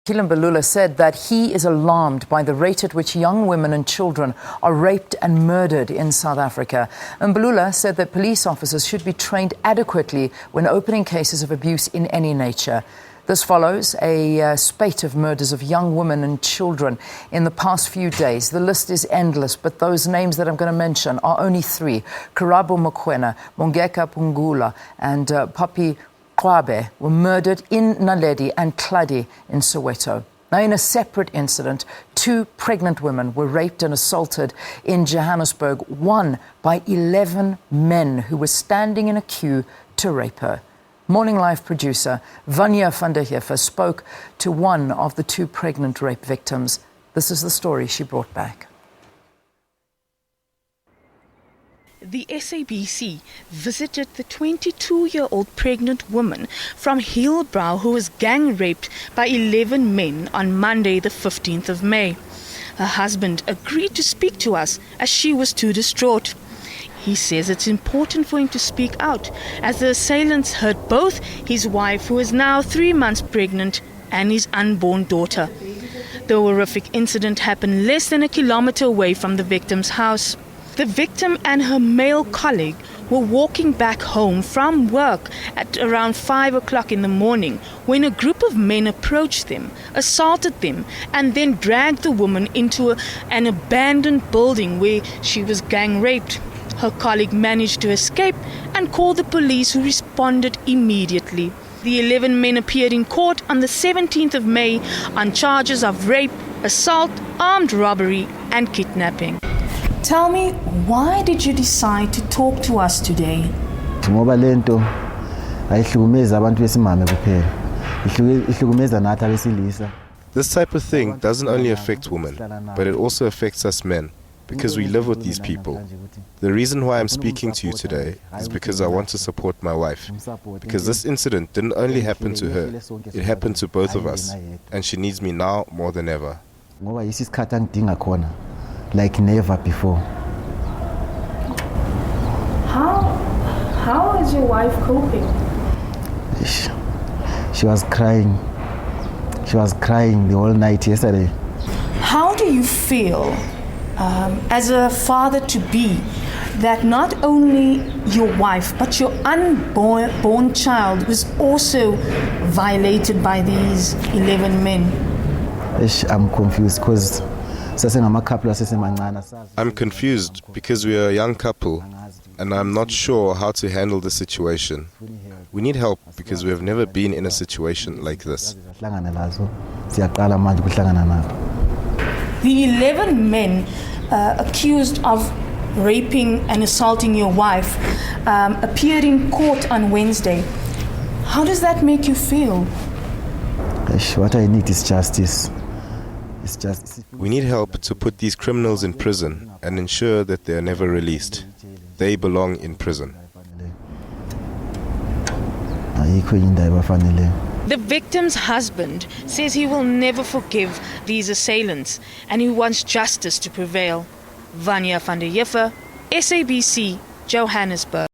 Fikile Mbalula said that he is alarmed by the rate at which young women and children are raped and murdered in South Africa. Mbalula said that police officers should be trained adequately when opening cases of abuse in any nature. This follows a spate of murders of young women and children in the past few days. The list is endless, but those names that I'm going to mention are only three. Karabo Mokoena, Bongeka, Phungula, and Popi, Qwabe were murdered in Naledi and Tladi in Soweto. Now, in a separate incident, 2 pregnant women were raped and assaulted in Johannesburg, one by 11 men who were standing in a queue to rape her. Morning Live producer Vania van der Heever spoke to one of the 2 pregnant rape victims. This is the story she brought back. The SABC visited the 22-year-old pregnant woman from Heever who was gang raped by 11 men on Monday, the 15th of May. Her husband agreed to speak to us as she was too distraught. He says it's important for him to speak out as the assailants hurt both his wife, who is now 3 months pregnant, and his unborn daughter. The horrific incident happened less than a kilometer away from the victim's house. The victim and her male colleague were walking back home from work at around 5 o'clock in the morning when a group of men approached them, assaulted them, and then dragged the woman into an abandoned building where she was gang raped. Her colleague managed to escape and called the police, who responded immediately. The 11 men appeared in court on the 17th of May on charges of rape, assault, armed robbery, and kidnapping. Tell me, why did you decide to talk to us today? This type of thing doesn't only affect women, but it also affects us men, because we live with these people. The reason why I'm speaking to you today is because I want to support my wife, because this incident didn't only happen to her, it happened to both of us, and she needs me now more than ever. Like never before. How is your wife coping? She was crying. She was crying the whole night yesterday. How do you feel as a father-to-be that not only your wife but your unborn child was also violated by these 11 men? I'm confused because I'm confused because we are a young couple and I'm not sure how to handle the situation. We need help because we have never been in a situation like this. The 11 men accused of raping and assaulting your wife appeared in court on Wednesday. How does that make you feel? What I need is justice. We need help to put these criminals in prison and ensure that they are never released. They belong in prison. The victim's husband says he will never forgive these assailants and he wants justice to prevail. Vania van der Heever, SABC, Johannesburg.